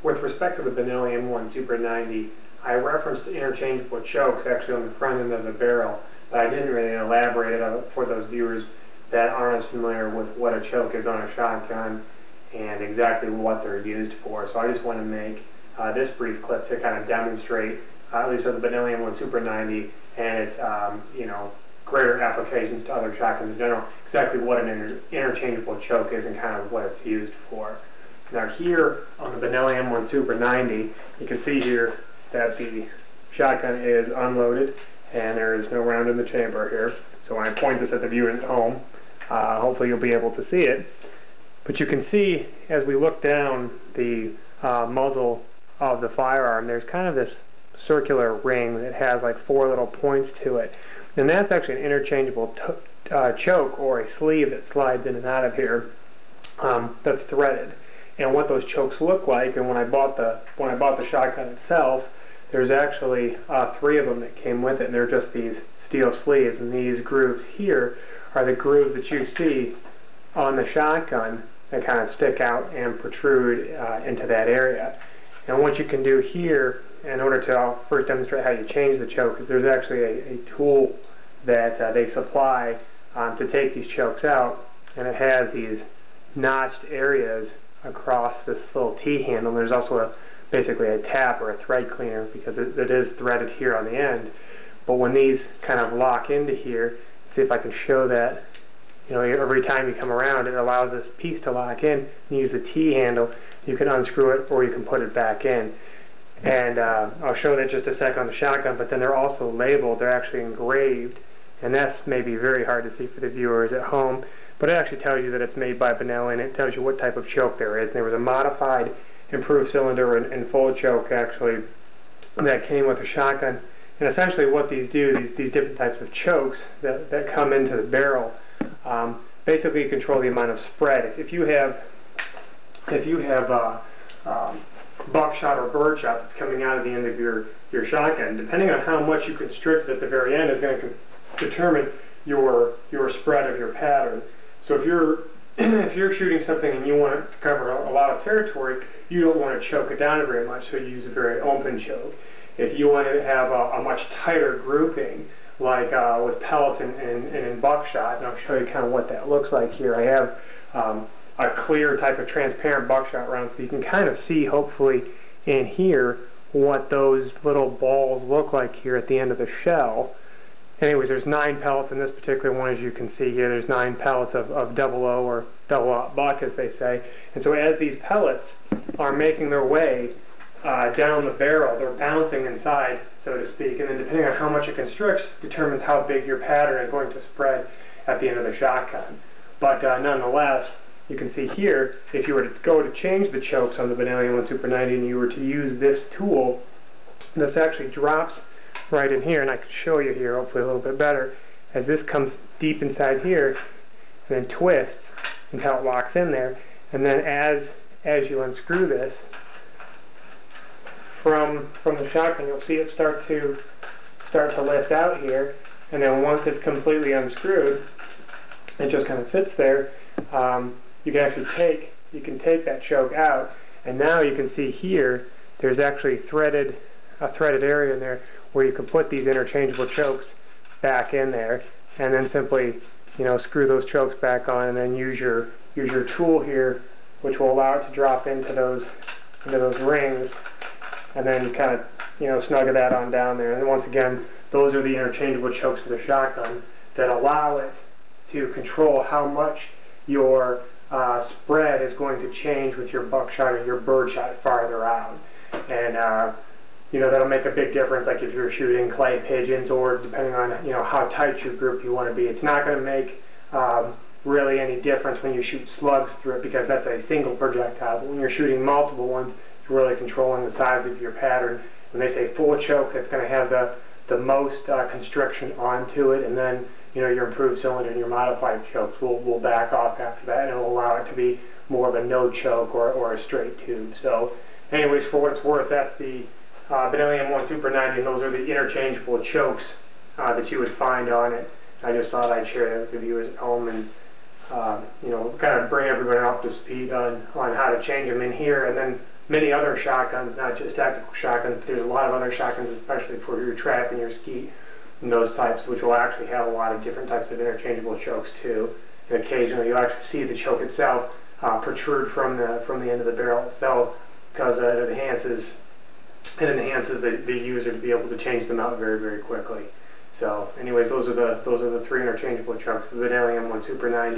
With respect to the Benelli M1 Super 90, I referenced interchangeable chokes actually on the front end of the barrel, but I didn't really elaborate on it for those viewers that aren't as familiar with what a choke is on a shotgun and exactly what they're used for. So I just want to make this brief clip to kind of demonstrate, at least with the Benelli M1 Super 90 and its greater applications to other shotguns in general, exactly what an interchangeable choke is and kind of what it's used for. Now here on the Benelli M1 Super 90, you can see here that the shotgun is unloaded and there is no round in the chamber here. So when I point this at the viewers at home, hopefully you'll be able to see it. But you can see as we look down the muzzle of the firearm, there's kind of this circular ring that has like 4 little points to it. And that's actually an interchangeable choke or a sleeve that slides in and out of here that's threaded. And what those chokes look like, and when I bought the shotgun itself, there's actually 3 of them that came with it, and they're just these steel sleeves. And these grooves here are the grooves that you see on the shotgun that kind of stick out and protrude into that area. And what you can do here, in order to, I'll first demonstrate how you change the choke, is there's actually a tool that they supply to take these chokes out, and it has these notched areas across this little T-handle. There's also basically a tap or a thread cleaner because it is threaded here on the end. But when these kind of lock into here, see if I can show that, every time you come around it allows this piece to lock in. You use the T-handle, you can unscrew it or you can put it back in. And I'll show that just a sec on the shotgun, but then they're also labeled, they're actually engraved, and that's maybe very hard to see for the viewers at home. But it actually tells you that it's made by Benelli, and it tells you what type of choke there is. And there was a modified improved cylinder and full choke actually that came with the shotgun. And essentially what these do, these different types of chokes that come into the barrel, basically control the amount of spread. If you have buckshot or birdshot that's coming out of the end of your shotgun, depending on how much you constrict at the very end is going to determine your spread of your pattern. So if you're shooting something and you want to cover a lot of territory, you don't want to choke it down very much, so you use a very open choke. If you want to have a much tighter grouping, like with pellets and in buckshot, and I'll show you kind of what that looks like here. I have a clear type of transparent buckshot round, so you can kind of see, hopefully, in here what those little balls look like here at the end of the shell. Anyways, there's 9 pellets in this particular one, as you can see here. There's 9 pellets of double O or double aught buck, as they say. And so as these pellets are making their way down the barrel, they're bouncing inside, so to speak. And then depending on how much it constricts, determines how big your pattern is going to spread at the end of the shotgun. But nonetheless, you can see here, if you were to go to change the chokes on the Benelli M1 Super 90 and you were to use this tool, this actually drops right in here, and I can show you here hopefully a little bit better, as this comes deep inside here and then twists until it locks in there, and then as you unscrew this from the shotgun, you'll see it start to lift out here, and then once it's completely unscrewed, it just kind of sits there. You can actually take that choke out, and now you can see here there's actually a threaded area in there where you can put these interchangeable chokes back in there, and then simply screw those chokes back on, and then use your tool here, which will allow it to drop into those rings, and then kind of snug that on down there. And once again, those are the interchangeable chokes for the shotgun that allow it to control how much your spread is going to change with your buckshot or your birdshot farther out. And that'll make a big difference, like if you're shooting clay pigeons, or depending on how tight your group you want to be. It's not going to make really any difference when you shoot slugs through it, because that's a single projectile. But when you're shooting multiple ones, you're really controlling the size of your pattern. When they say full choke, it's going to have the most constriction onto it, and then your improved cylinder and your modified chokes will back off after that, and it will allow it to be more of a no choke or a straight tube. So anyways, for what it's worth, that's the Benelli M1 Super 90, and those are the interchangeable chokes that you would find on it. I just thought I'd share that with the viewers at home, and kind of bring everyone up to speed on how to change them in here. And then many other shotguns, not just tactical shotguns. There's a lot of other shotguns, especially for your trap and your skeet and those types, which will actually have a lot of different types of interchangeable chokes too. And occasionally you'll actually see the choke itself protrude from the end of the barrel itself, because it enhances the user to be able to change them out very, very quickly. So anyways, those are the 3 interchangeable chokes: the Benelli M1 Super 90.